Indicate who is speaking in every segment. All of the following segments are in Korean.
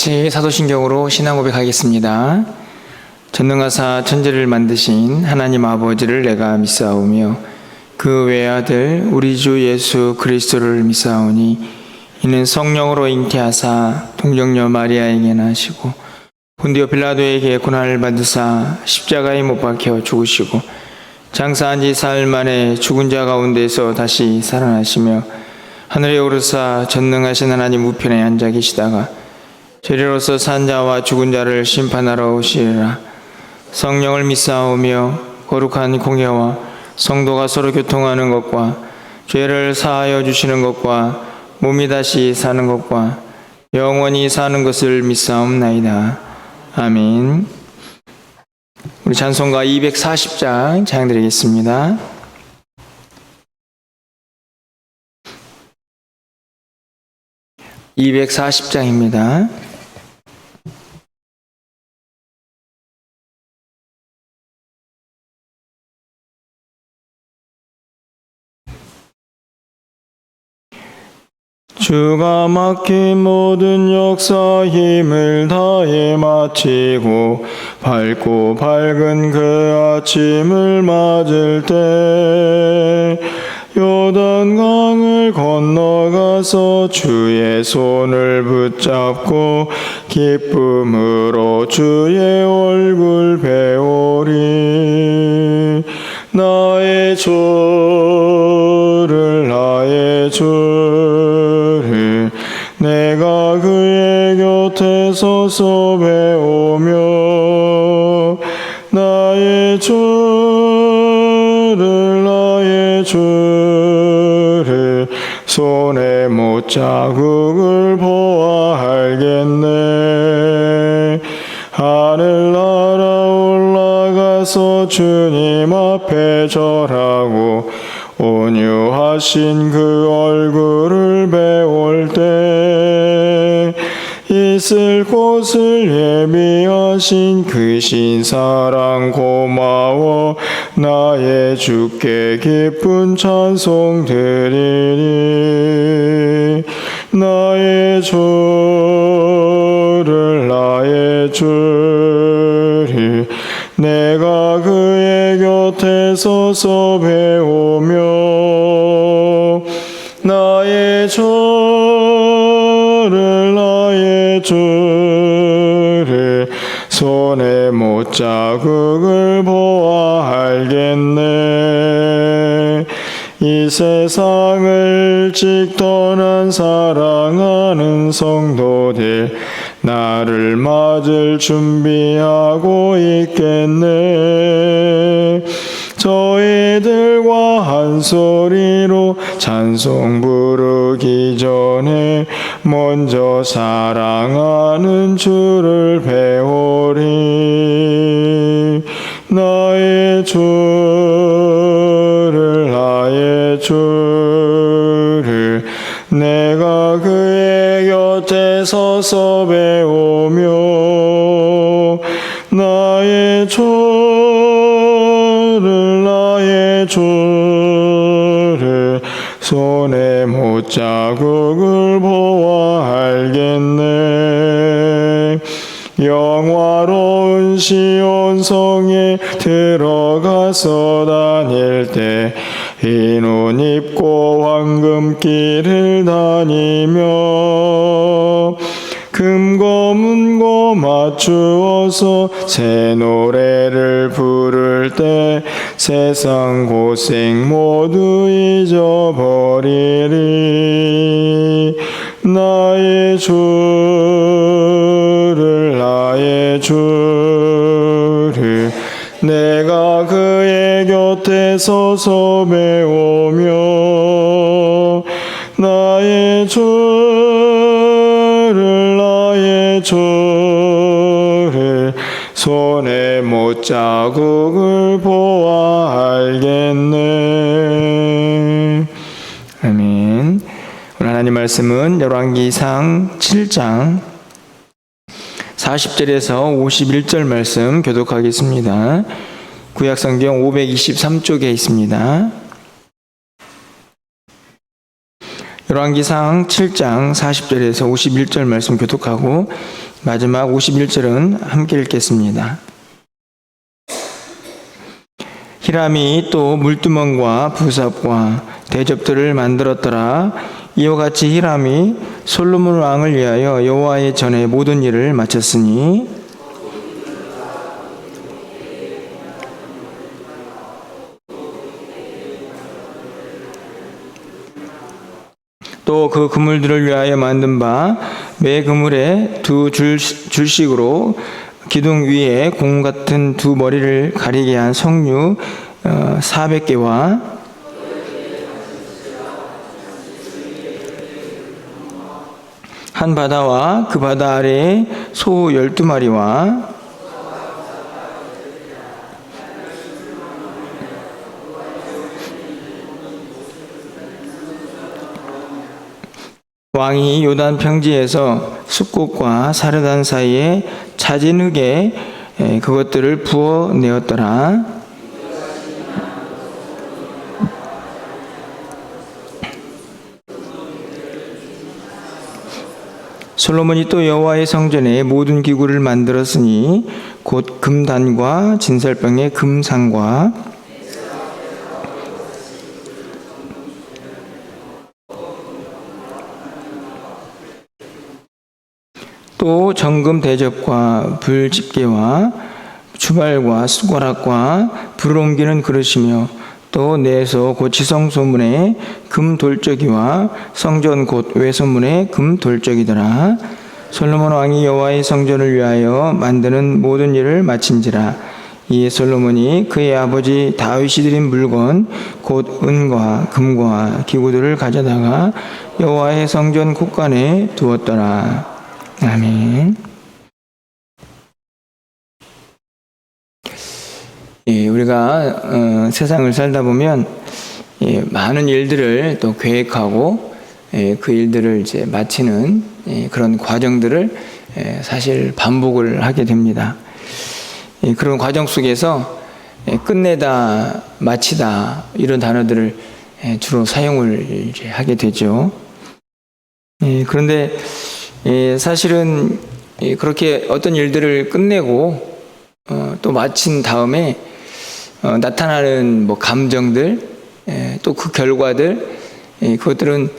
Speaker 1: 같이 사도신경으로 신앙 고백하겠습니다. 전능하사 천지를 만드신 하나님 아버지를 내가 믿사오며 그 외아들 우리 주 예수 그리스도를 믿사오니 이는 성령으로 잉태하사 동정녀 마리아에게 나시고 본디오 빌라도에게 고난을 받으사 십자가에 못 박혀 죽으시고 장사한 지 사흘 만에 죽은 자 가운데서 다시 살아나시며 하늘에 오르사 전능하신 하나님 우편에 앉아 계시다가 죄리로서 산 자와 죽은 자를 심판하러 오시리라. 성령을 믿사오며 거룩한 공예와 성도가 서로 교통하는 것과 죄를 사하여 주시는 것과 몸이 다시 사는 것과 영원히 사는 것을 믿사옵나이다. 아멘. 우리 찬송가 240장 찬양드리겠습니다. (240장입니다) 주가 맡긴 모든 역사 힘을 다해 마치고 밝고 밝은 그 아침을 맞을 때 요단강을 건너가서 주의 손을 붙잡고 기쁨으로 주의 얼굴 배우리. 나의 주를 나의 주를 내가 그의 곁에 서서 배우며 나의 주를 나의 주를 손에 못자국을 보아 알겠네. 하늘 날아 올라가서 주님 앞에 절하고 온유하신 그 얼굴을 배울 때 있을 곳을 예비하신 그 신사랑 고마워 나의 주께 기쁜 찬송 드리리. 나의 주를 나의 주를 내가 그의 곁에 서서 배우며 나의 주를 나의 주를 손에 못자국을 보아 알겠네. 이 세상을 직 떠난 사랑하는 성도들 나를 맞을 준비하고 있겠네. 저희들과 한 소리로 찬송 부르기 전에 먼저 사랑하는 주를 배우리. 나의 주를 나의 주를 내가 그의 곁에 서서 배우며 나의 주를 나의 주를 손에 못자국을 보아 알겠네. 영화로운 시온 성에 들어가서 다닐 때 흰 옷 입고 황금길을 다니며 금고 문고 맞추어서 새 노래를 부를 때 세상 고생 모두 잊어버리리. 나의 주를 나의 주를 내가 그의 곁에 서서 배우며 나의 주를 나의 주를 손에 못자국을 보아 알겠네. 아멘. 오늘 하나님 말씀은 열왕기상 7장 40절에서 51절 말씀 교독하겠습니다. 구약성경 523쪽에 있습니다. 열왕기상 7장 40절에서 51절 말씀 교독하고 마지막 51절은 함께 읽겠습니다. 히람이 또 물두멍과 부삽과 대접들을 만들었더라. 이와 같이 히람이 솔로몬 왕을 위하여 여호와의 전에 모든 일을 마쳤으니 또 그 그물들을 위하여 만든 바 매 그물에 두 줄씩으로 기둥 위에 공 같은 두 머리를 가리게 한 석류 400개와 한 바다와 그 바다 아래에 소 12마리와 왕이 요단 평지에서 숲꽃과 사르단 사이에 차진 흙에 그것들을 부어 내었더라. 솔로몬이 또 여호와의 성전에 모든 기구를 만들었으니 곧 금단과 진설병의 금상과 또 정금 대접과 불 집게와 주발과 숟가락과 불을 옮기는 그릇이며 또 내에서 곧 지성소문의 금 돌적이와 성전 곧 외소문의 금 돌적이더라. 솔로몬 왕이 여호와의 성전을 위하여 만드는 모든 일을 마친지라. 이에 솔로몬이 그의 아버지 다윗이 드린 물건 곧 은과 금과 기구들을 가져다가 여호와의 성전 곳간에 두었더라. 아멘. 우리가 세상을 살다 보면 많은 일들을 또 계획하고 그 일들을 이제 마치는 그런 과정들을 사실 반복을 하게 됩니다. 그런 과정 속에서 끝내다, 마치다 이런 단어들을 주로 사용을 이제 하게 되죠. 그런데 사실은 그렇게 어떤 일들을 끝내고 또 마친 다음에 나타나는 뭐 감정들 또 그 결과들 그것들은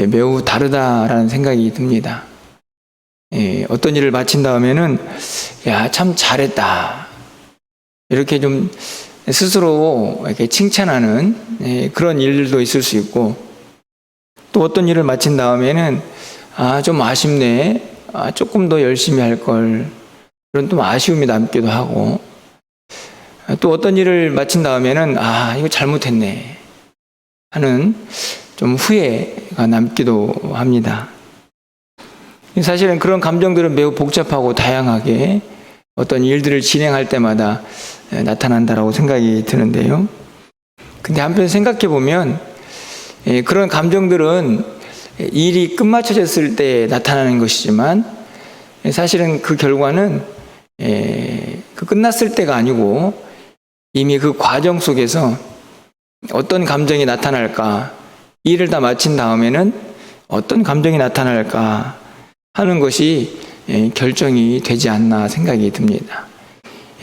Speaker 1: 매우 다르다라는 생각이 듭니다. 어떤 일을 마친 다음에는 야, 참 잘했다 이렇게 좀 스스로 이렇게 칭찬하는 그런 일들도 있을 수 있고 또 어떤 일을 마친 다음에는 좀 아쉽네. 조금 더 열심히 할 걸. 그런 좀 아쉬움이 남기도 하고. 또 어떤 일을 마친 다음에는 이거 잘못했네. 하는 좀 후회가 남기도 합니다. 사실은 그런 감정들은 매우 복잡하고 다양하게 어떤 일들을 진행할 때마다 나타난다라고 생각이 드는데요. 근데 한편 생각해 보면 그런 감정들은 일이 끝마쳐졌을 때 나타나는 것이지만 사실은 그 결과는 그 끝났을 때가 아니고 이미 그 과정 속에서 어떤 감정이 나타날까, 일을 다 마친 다음에는 어떤 감정이 나타날까 하는 것이 결정이 되지 않나 생각이 듭니다.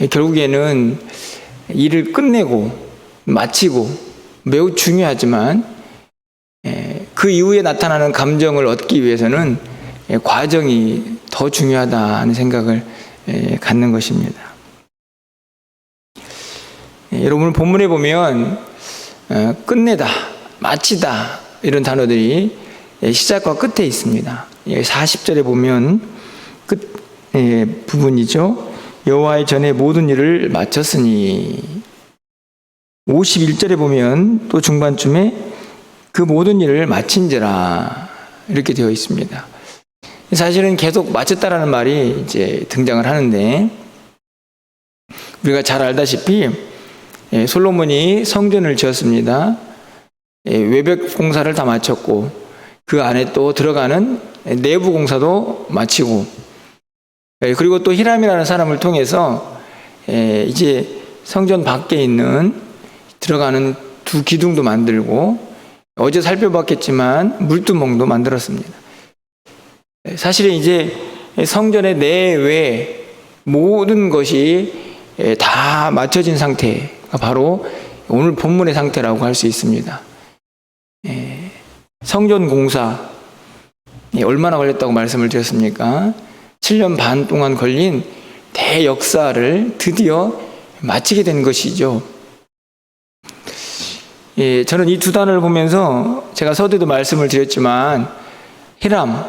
Speaker 1: 결국에는 일을 끝내고 마치고 매우 중요하지만 그 이후에 나타나는 감정을 얻기 위해서는 과정이 더 중요하다는 생각을 갖는 것입니다. 여러분 본문에 보면 끝내다, 마치다 이런 단어들이 시작과 끝에 있습니다. 40절에 보면 끝 부분이죠. 여호와의 전에 모든 일을 마쳤으니 51절에 보면 또 중반쯤에 그 모든 일을 마친지라 이렇게 되어 있습니다. 사실은 계속 마쳤다라는 말이 이제 등장을 하는데 우리가 잘 알다시피 솔로몬이 성전을 지었습니다. 외벽 공사를 다 마쳤고 그 안에 또 들어가는 내부 공사도 마치고 그리고 또 히람이라는 사람을 통해서 이제 성전 밖에 있는 들어가는 두 기둥도 만들고 어제 살펴봤겠지만 물두멍도 만들었습니다. 사실은 이제 성전의 내외 모든 것이 다 맞춰진 상태가 바로 오늘 본문의 상태라고 할 수 있습니다. 성전 공사 얼마나 걸렸다고 말씀을 드렸습니까? 7년 반 동안 걸린 대역사를 드디어 마치게 된 것이죠. 저는 이 두 단어를 보면서 제가 서두에도 말씀을 드렸지만 히람,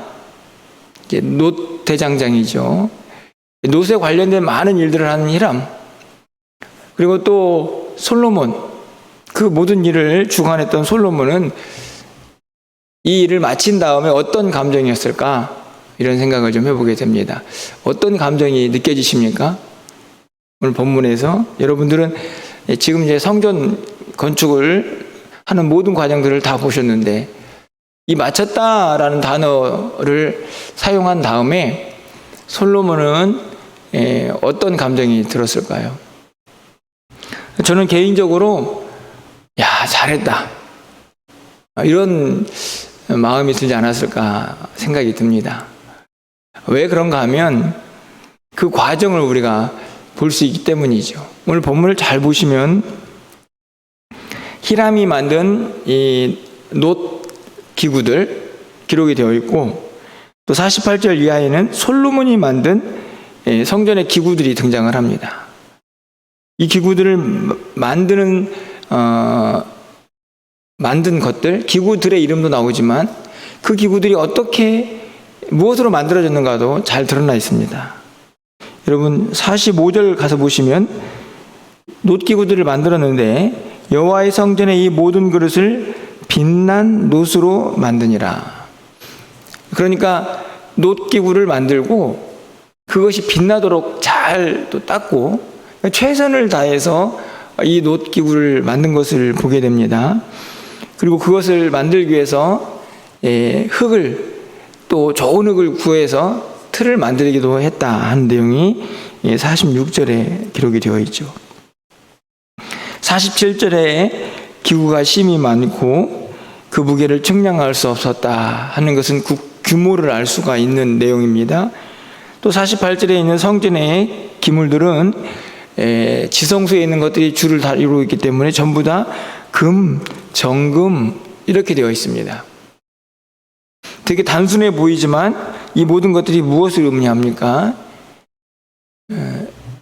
Speaker 1: 놋 대장장이죠. 놋에 관련된 많은 일들을 하는 히람, 그리고 또 솔로몬, 그 모든 일을 주관했던 솔로몬은 이 일을 마친 다음에 어떤 감정이었을까? 이런 생각을 좀 해보게 됩니다. 어떤 감정이 느껴지십니까? 오늘 본문에서 여러분들은 지금 이제 성전 건축을 하는 모든 과정들을 다 보셨는데 이 마쳤다라는 단어를 사용한 다음에 솔로몬은 어떤 감정이 들었을까요? 저는 개인적으로 야, 잘했다, 이런 마음이 들지 않았을까 생각이 듭니다. 왜 그런가 하면 그 과정을 우리가 볼 수 있기 때문이죠. 오늘 본문을 잘 보시면 히람이 만든 이 놋 기구들 기록이 되어 있고, 또 48절 이하에는 솔로몬이 만든 성전의 기구들이 등장을 합니다. 이 기구들을 만든 것들, 기구들의 이름도 나오지만 그 기구들이 어떻게 무엇으로 만들어졌는가도 잘 드러나 있습니다. 여러분 45절 가서 보시면 놋기구들을 만들었는데 여호와의 성전의 이 모든 그릇을 빛난 놋으로 만드니라. 그러니까 놋기구를 만들고 그것이 빛나도록 잘 또 닦고 최선을 다해서 이 놋기구를 만든 것을 보게 됩니다. 그리고 그것을 만들기 위해서 흙을, 또 좋은 흙을 구해서 틀을 만들기도 했다 하는 내용이 46절에 기록이 되어 있죠. 47절에 기구가 심이 많고 그 무게를 측량할 수 없었다 하는 것은 그 규모를 알 수가 있는 내용입니다. 또 48절에 있는 성전의 기물들은 지성소에 있는 것들이 줄을 다 이루고 있기 때문에 전부 다 금, 정금 이렇게 되어 있습니다. 되게 단순해 보이지만 이 모든 것들이 무엇을 의미합니까?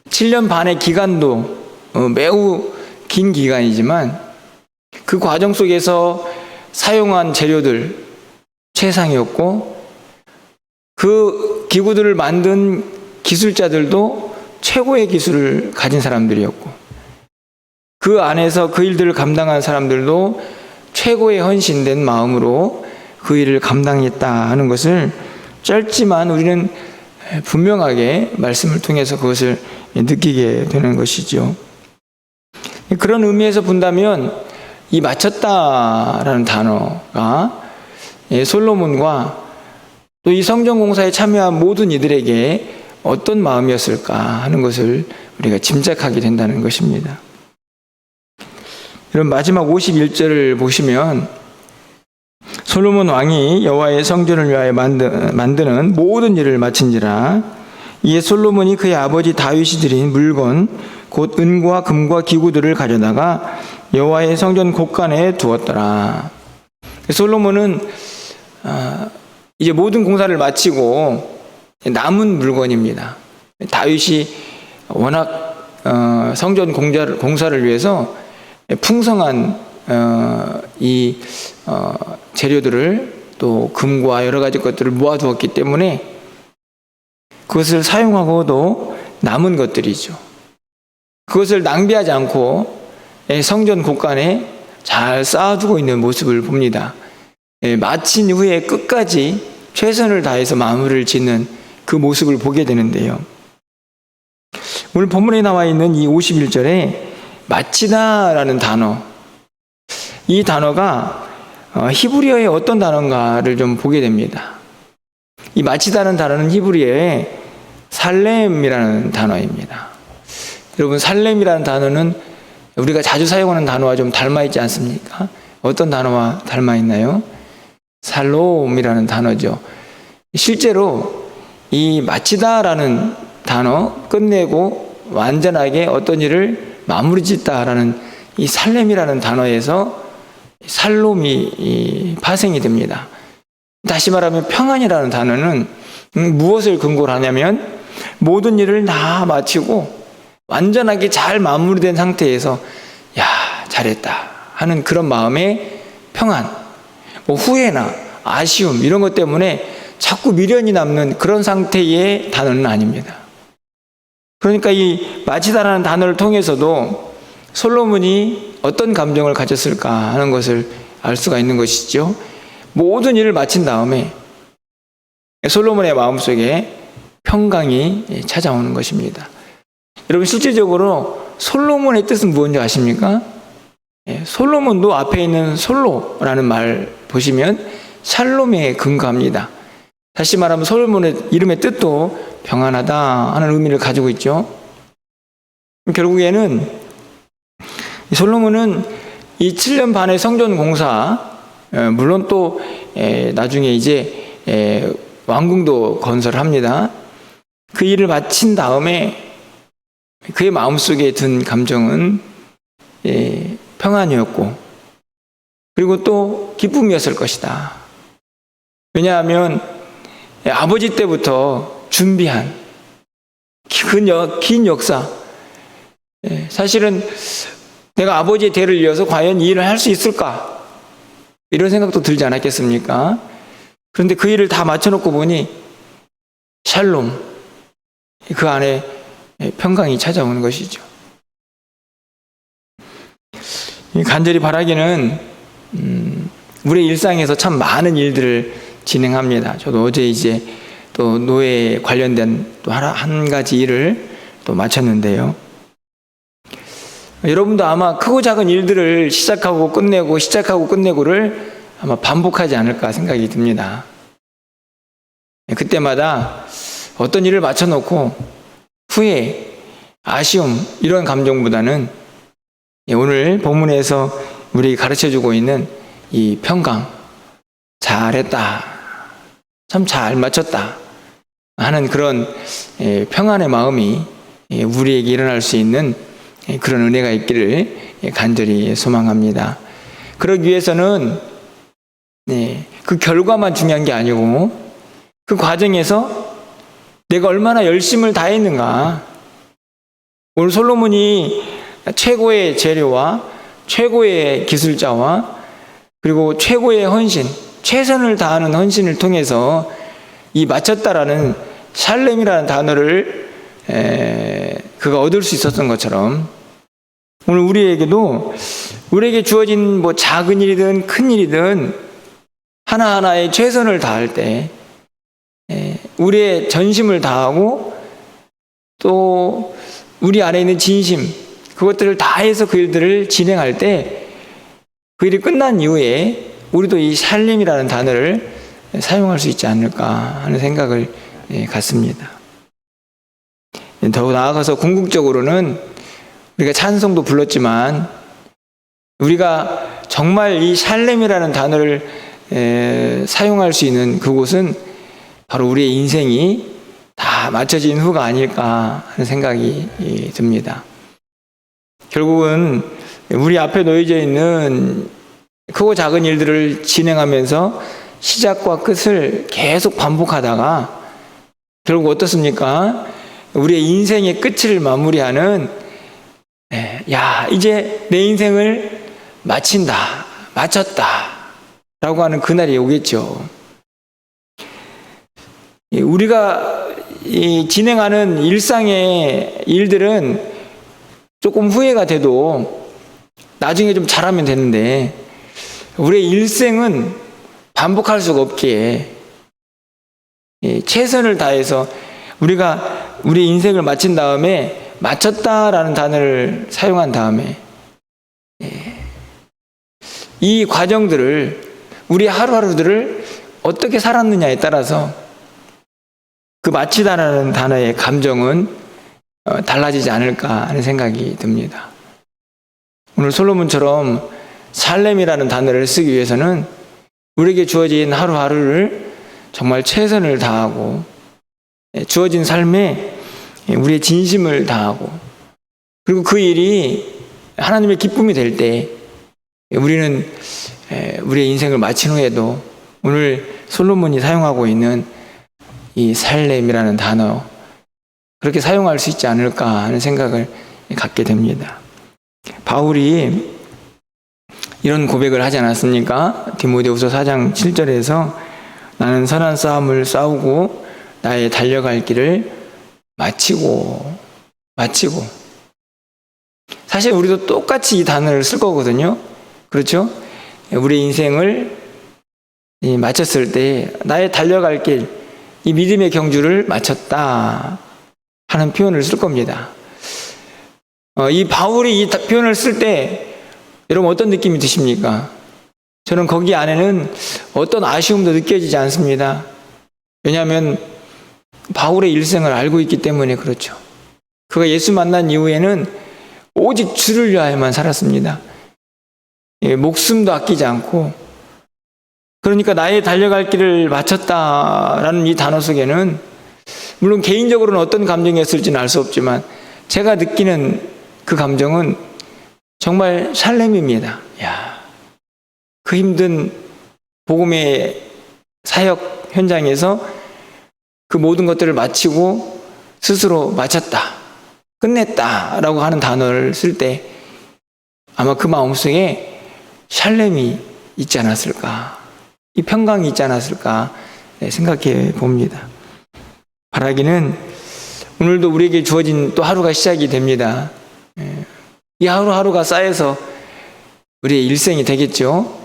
Speaker 1: 7년 반의 기간도 매우 긴 기간이지만 그 과정 속에서 사용한 재료들 최상이었고, 그 기구들을 만든 기술자들도 최고의 기술을 가진 사람들이었고, 그 안에서 그 일들을 감당한 사람들도 최고의 헌신된 마음으로 그 일을 감당했다 하는 것을 짧지만 우리는 분명하게 말씀을 통해서 그것을 느끼게 되는 것이죠. 그런 의미에서 본다면 이 마쳤다라는 단어가 솔로몬과 또 이 성전 공사에 참여한 모든 이들에게 어떤 마음이었을까 하는 것을 우리가 짐작하게 된다는 것입니다. 여러분 마지막 51절을 보시면 솔로몬 왕이 여호와의 성전을 위하여 만드는 모든 일을 마친지라. 이에 솔로몬이 그의 아버지 다윗이 드린 물건 곧 은과 금과 기구들을 가져다가 여호와의 성전 곳간에 두었더라. 솔로몬은 이제 모든 공사를 마치고 남은 물건입니다. 다윗이 워낙 성전 공사를 위해서 풍성한 이 재료들을 또 금과 여러 가지 것들을 모아두었기 때문에 그것을 사용하고도 남은 것들이죠. 그것을 낭비하지 않고 성전 곳간에 잘 쌓아두고 있는 모습을 봅니다. 마친 후에 끝까지 최선을 다해서 마무리를 짓는 그 모습을 보게 되는데요. 오늘 본문에 나와 있는 이 51절에 마치다라는 단어, 이 단어가 히브리어의 어떤 단어인가를 좀 보게 됩니다. 이 마치다는 단어는 히브리어의 살렘이라는 단어입니다. 여러분 살렘이라는 단어는 우리가 자주 사용하는 단어와 좀 닮아 있지 않습니까? 어떤 단어와 닮아 있나요? 살롬이라는 단어죠. 실제로 이 마치다라는 단어, 끝내고 완전하게 어떤 일을 마무리 짓다라는 이 살렘이라는 단어에서 살롬이 파생이 됩니다. 다시 말하면 평안이라는 단어는 무엇을 근거로 하냐면 모든 일을 다 마치고 완전하게 잘 마무리된 상태에서 야, 잘했다 하는 그런 마음의 평안, 뭐 후회나 아쉬움 이런 것 때문에 자꾸 미련이 남는 그런 상태의 단어는 아닙니다. 그러니까 이 마치다라는 단어를 통해서도 솔로몬이 어떤 감정을 가졌을까 하는 것을 알 수가 있는 것이죠. 모든 일을 마친 다음에 솔로몬의 마음속에 평강이 찾아오는 것입니다. 여러분, 실제적으로 솔로몬의 뜻은 무엇인지 아십니까? 솔로몬도 앞에 있는 솔로라는 말 보시면 샬롬에 근거합니다. 다시 말하면 솔로몬의 이름의 뜻도 평안하다 하는 의미를 가지고 있죠. 결국에는 솔로몬은 이 7년 반의 성전 공사, 물론 또 나중에 이제 왕궁도 건설을 합니다. 그 일을 마친 다음에 그의 마음속에 든 감정은 평안이었고, 그리고 또 기쁨이었을 것이다. 왜냐하면 아버지 때부터 준비한 긴 역사, 사실은 내가 아버지의 대를 이어서 과연 이 일을 할 수 있을까? 이런 생각도 들지 않았겠습니까? 그런데 그 일을 다 맞춰놓고 보니 샬롬, 그 안에 평강이 찾아오는 것이죠. 간절히 바라기는 우리 일상에서 참 많은 일들을 진행합니다. 저도 어제 이제 또 노예에 관련된 또 한 가지 일을 또 마쳤는데요. 여러분도 아마 크고 작은 일들을 시작하고 끝내고를 아마 반복하지 않을까 생각이 듭니다. 그때마다 어떤 일을 마쳐놓고 후회, 아쉬움 이런 감정보다는 오늘 본문에서 우리 가르쳐주고 있는 이 평강, 잘했다, 참 잘 마쳤다 하는 그런 평안의 마음이 우리에게 일어날 수 있는 그런 은혜가 있기를 간절히 소망합니다. 그러기 위해서는 그 결과만 중요한 게 아니고 그 과정에서 내가 얼마나 열심을 다했는가. 오늘 솔로몬이 최고의 재료와 최고의 기술자와 그리고 최고의 헌신, 최선을 다하는 헌신을 통해서 이 마쳤다라는 샬렘이라는 단어를 그가 얻을 수 있었던 것처럼 오늘 우리에게 주어진 뭐 작은 일이든 큰 일이든 하나하나의 최선을 다할 때 우리의 전심을 다하고 또 우리 안에 있는 진심, 그것들을 다해서 그 일들을 진행할 때 그 일이 끝난 이후에 우리도 이 샬렘이라는 단어를 사용할 수 있지 않을까 하는 생각을 갖습니다. 더욱 나아가서 궁극적으로는 우리가 찬송도 불렀지만 우리가 정말 이 샬렘이라는 단어를 사용할 수 있는 그곳은 바로 우리의 인생이 다 맞춰진 후가 아닐까 하는 생각이 듭니다. 결국은 우리 앞에 놓여져 있는 크고 작은 일들을 진행하면서 시작과 끝을 계속 반복하다가 결국 어떻습니까? 우리의 인생의 끝을 마무리하는 이제 내 인생을 마쳤다 라고 하는 그날이 오겠죠. 우리가 진행하는 일상의 일들은 조금 후회가 돼도 나중에 좀 잘하면 되는데 우리의 일생은 반복할 수가 없기에 최선을 다해서 우리가 우리 인생을 마친 다음에 마쳤다라는 단어를 사용한 다음에 이 과정들을 우리 하루하루들을 어떻게 살았느냐에 따라서 그 마치다라는 단어의 감정은 달라지지 않을까 하는 생각이 듭니다. 오늘 솔로몬처럼 살렘이라는 단어를 쓰기 위해서는 우리에게 주어진 하루하루를 정말 최선을 다하고 주어진 삶에 우리의 진심을 다하고, 그리고 그 일이 하나님의 기쁨이 될 때 우리는 우리의 인생을 마친 후에도 오늘 솔로몬이 사용하고 있는 이 살렘이라는 단어, 그렇게 사용할 수 있지 않을까 하는 생각을 갖게 됩니다. 바울이 이런 고백을 하지 않았습니까? 디모데후서 4장 7절에서 나는 선한 싸움을 싸우고 나의 달려갈 길을 마치고. 사실 우리도 똑같이 이 단어를 쓸 거거든요. 그렇죠? 우리 인생을 마쳤을 때 나의 달려갈 길, 이 믿음의 경주를 마쳤다 하는 표현을 쓸 겁니다. 이 바울이 이 표현을 쓸 때 여러분 어떤 느낌이 드십니까? 저는 거기 안에는 어떤 아쉬움도 느껴지지 않습니다. 왜냐하면 바울의 일생을 알고 있기 때문에 그렇죠. 그가 예수 만난 이후에는 오직 주를 위하여만 살았습니다. 목숨도 아끼지 않고, 그러니까 나의 달려갈 길을 마쳤다라는 이 단어 속에는 물론 개인적으로는 어떤 감정이었을지는 알 수 없지만 제가 느끼는 그 감정은 정말 샬렘입니다. 그 힘든 복음의 사역 현장에서 그 모든 것들을 마치고 스스로 마쳤다, 끝냈다라고 하는 단어를 쓸 때 아마 그 마음속에 샬렘이 있지 않았을까, 이 평강이 있지 않았을까 생각해 봅니다. 바라기는 오늘도 우리에게 주어진 또 하루가 시작이 됩니다. 이 하루하루가 쌓여서 우리의 일생이 되겠죠.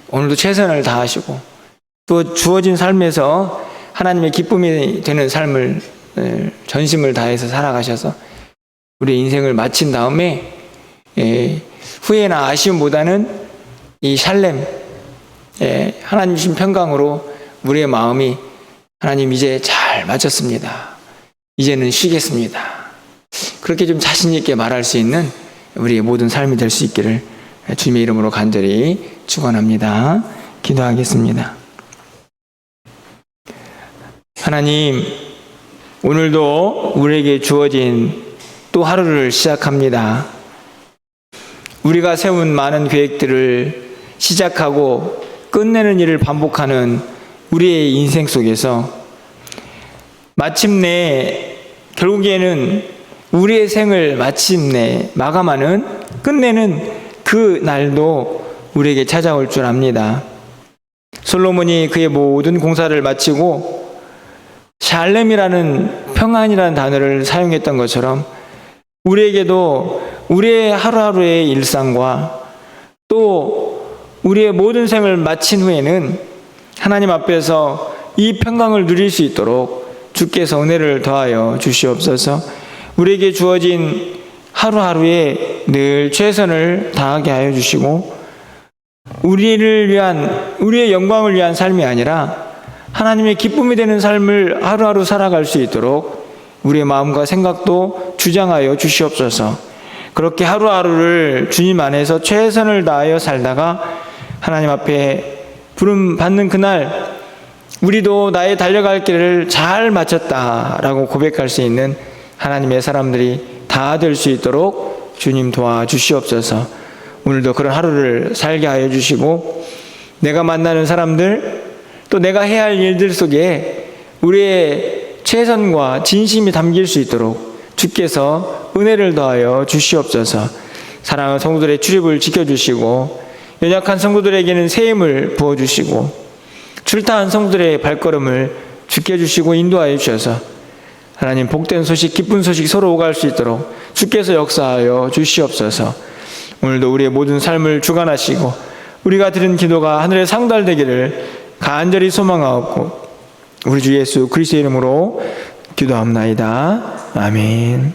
Speaker 1: 오늘도 최선을 다하시고 또 주어진 삶에서 하나님의 기쁨이 되는 삶을 전심을 다해서 살아가셔서 우리의 인생을 마친 다음에 후회나 아쉬움보다는 이 샬렘, 하나님 주신 평강으로 우리의 마음이 하나님 이제 잘 마쳤습니다, 이제는 쉬겠습니다, 그렇게 좀 자신 있게 말할 수 있는 우리의 모든 삶이 될 수 있기를 주님의 이름으로 간절히 축원합니다. 기도하겠습니다. 하나님, 오늘도 우리에게 주어진 또 하루를 시작합니다. 우리가 세운 많은 계획들을 시작하고 끝내는 일을 반복하는 우리의 인생 속에서 마침내 결국에는 우리의 생을 마침내 마감하는, 끝내는 그 날도 우리에게 찾아올 줄 압니다. 솔로몬이 그의 모든 공사를 마치고 샬렘이라는, 평안이라는 단어를 사용했던 것처럼 우리에게도 우리의 하루하루의 일상과 또 우리의 모든 생을 마친 후에는 하나님 앞에서 이 평강을 누릴 수 있도록 주께서 은혜를 더하여 주시옵소서. 우리에게 주어진 하루하루에 늘 최선을 다하게 하여 주시고, 우리를 위한, 우리의 영광을 위한 삶이 아니라 하나님의 기쁨이 되는 삶을 하루하루 살아갈 수 있도록 우리의 마음과 생각도 주장하여 주시옵소서. 그렇게 하루하루를 주님 안에서 최선을 다하여 살다가 하나님 앞에 부름 받는 그날 우리도 나의 달려갈 길을 잘 마쳤다라고 고백할 수 있는 하나님의 사람들이 다 될 수 있도록 주님 도와주시옵소서. 오늘도 그런 하루를 살게 하여 주시고, 내가 만나는 사람들 또 내가 해야 할 일들 속에 우리의 최선과 진심이 담길 수 있도록 주께서 은혜를 더하여 주시옵소서. 사랑하는 성도들의 출입을 지켜주시고, 연약한 성도들에게는 새 힘을 부어주시고, 출타한 성도들의 발걸음을 지켜주시고 인도하여 주셔서 하나님 복된 소식, 기쁜 소식 서로 오갈 수 있도록 주께서 역사하여 주시옵소서. 오늘도 우리의 모든 삶을 주관하시고 우리가 드린 기도가 하늘에 상달되기를 간절히 소망하옵고 우리 주 예수 그리스도의 이름으로 기도합나이다. 아멘.